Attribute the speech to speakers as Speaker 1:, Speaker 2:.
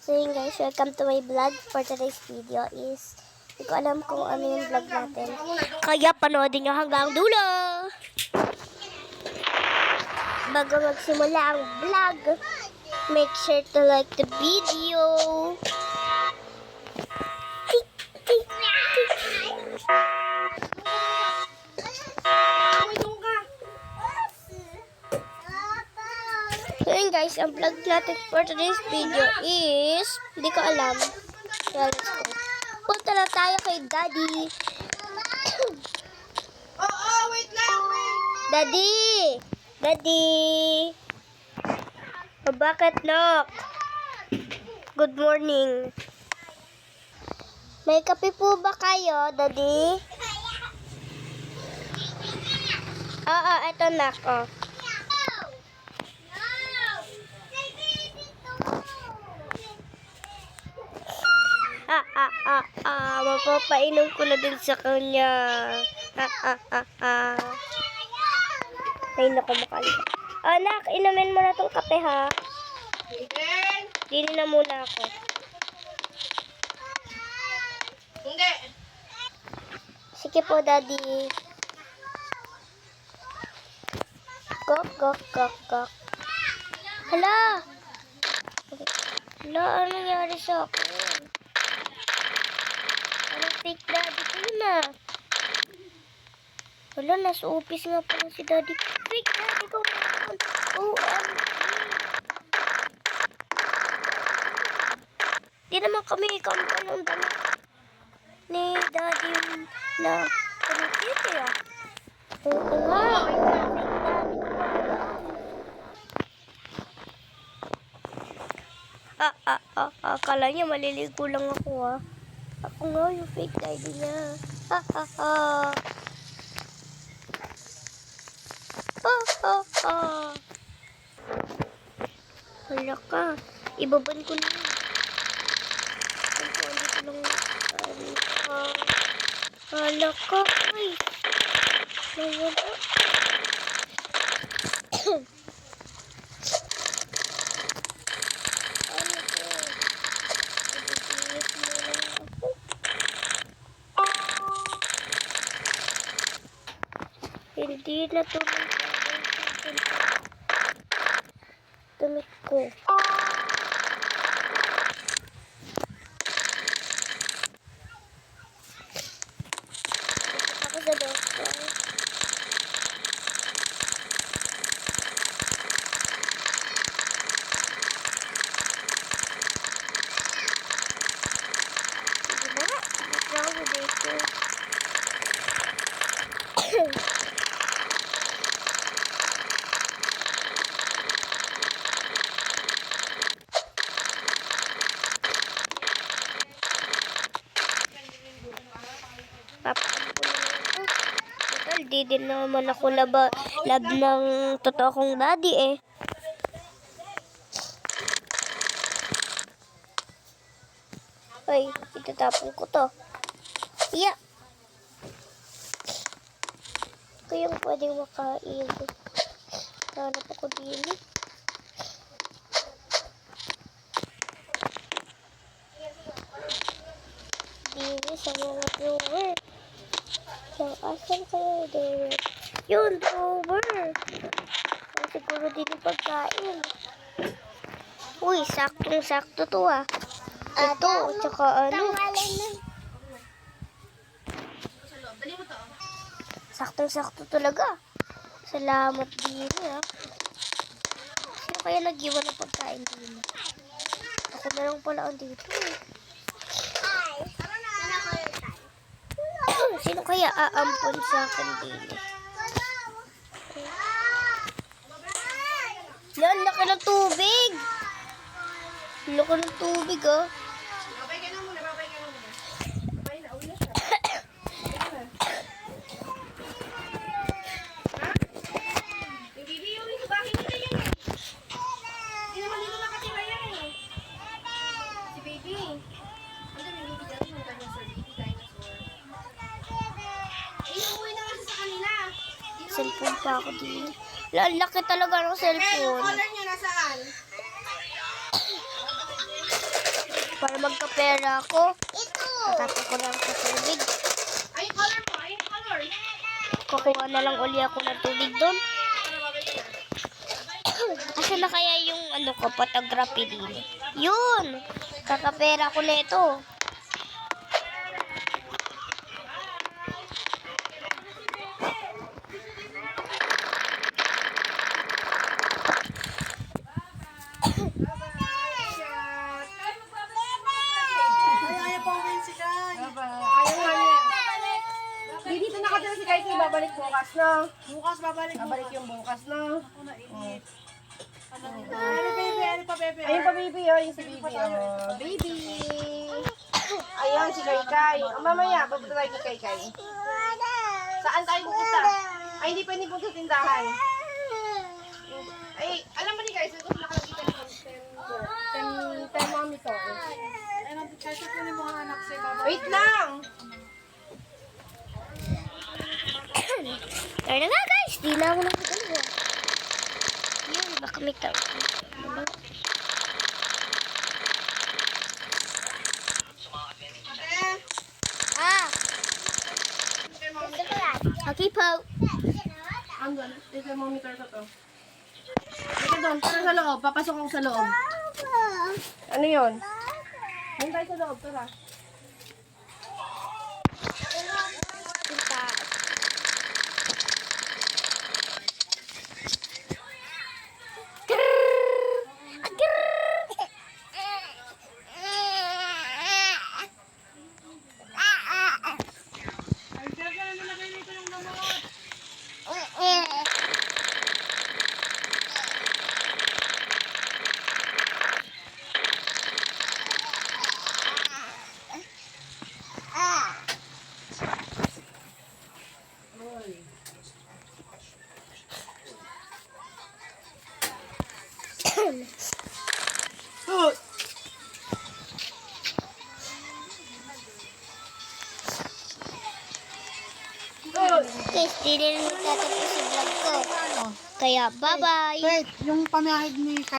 Speaker 1: So yun guys, welcome to my vlog. For today's video is, hindi ko alam kung ano yung vlog natin. Kaya panoodin nyo hanggang dulo! Bago magsimula ang vlog, make sure to like the video. So yun guys, ang vlog natin for today's video is, hindi ko alam. So let's go. Punta na tayo kay Daddy.
Speaker 2: Wait lang, wait.
Speaker 1: Daddy! Daddy! O bakit lock? Good morning. May kape po ba kayo, Daddy? Oo, eto nak, oh. Mapapainom ko na din sa kanya. Ay, naku, makalimutan. Anak, inumin mo na itong kape, ha? Dili na muna ako.
Speaker 2: Hindi.
Speaker 1: Sige po, Daddy. Gok, gok, gok, gok. Hala! Hala, ano nangyari sa akin? Anong fake daddy ko yun, ah? Hala, nasa office nga pala si Daddy. Fake daddy ko naman. OMG. Di naman kami kampan ng damit ni Daddy na pinititi, ah. Oo nga. Akala niya maliligo lang ako, ah. Ako nga yung fake daddy niya. Wala ka. Ibaban ko na yun. Wala ka. Ay. Nawala. Hindi na tuloy damit ko. Ako sa doktor. Sige na. Basta ako sa doktor. Total, di din naman ako lab ng totoo kong daddy, eh. Ay, itatapon ko to. Yeah. Kayang pwedeng makain. Hanap ako dili. Dili sa mga drawer. So, asan kaya yung drawer? Yun, drawer! Siguro din yung pagkain. Uy, saktong-sakto to, ah. Ito, tsaka ano. Saktong-sakto talaga. Salamat din, ah. Sino kaya nag-iwan ng pagkain din? Ako na lang pala ang dito, eh. Sino kaya aampon sa akin din? Yan, laki ng tubig! Laki ng tubig, ah.
Speaker 2: Babay ka na muna, babay ka na muna. Babay na, uwi na siya. Ha? Yung bibi, yung bahay nila yan, eh. Hindi naman dito nakatira yan, eh. Si baby. Ano may baby dyan? Yung dinosaur, baby dinosaur. Uuwi naman siya sa kanila.
Speaker 1: Cellphone pa ako din. Laki talaga ng cellphone.
Speaker 2: Color niya nasaan?
Speaker 1: Para magkapera ako. Tatapos ko lang sa tubig.
Speaker 2: Ay, color mo. Ay, color.
Speaker 1: Kukuha na lang uli ako ng tubig doon. Asa na kaya yung ano ko, photography din? Yun! Kakapera ko na ito.
Speaker 2: Ayaw nga niya. Di dito nakatira si Kai. Babalik bukas na.
Speaker 3: Bukas babalik.
Speaker 2: Babalik yung bukas na.
Speaker 3: Ano baby? Ano pa baby?
Speaker 2: Ayun pa baby, oh. Yung si baby, oh. Baby! Ayan, si Kai Kai. Oh, mamaya, pupunta tayo kay Kai Kai. Saan tayo pupunta? Ay, hindi pwede punta sa tindahan. Ay, alam mo ni guys, ito nakalagay ka ng 10 thermometer.
Speaker 3: Ay, kasi ko ni mga anak sa baba.
Speaker 2: Wait lang!
Speaker 1: Tara na nga guys, di na ako nakagalawa. Yun, baka may tao. Ah! Okay po.
Speaker 2: Andun, yung thermometer ko to. Dito doon, tara sa loob. Papasok ako sa loob. Ano yun? Doon tayo sa loob, tara.
Speaker 1: Punta.
Speaker 3: Ay, sir, ka na nilagay nito yung gamot.
Speaker 1: Guys, di rin tatapos yung vlog ko. Kaya, bye-bye!
Speaker 3: Wait, yung pamahid ni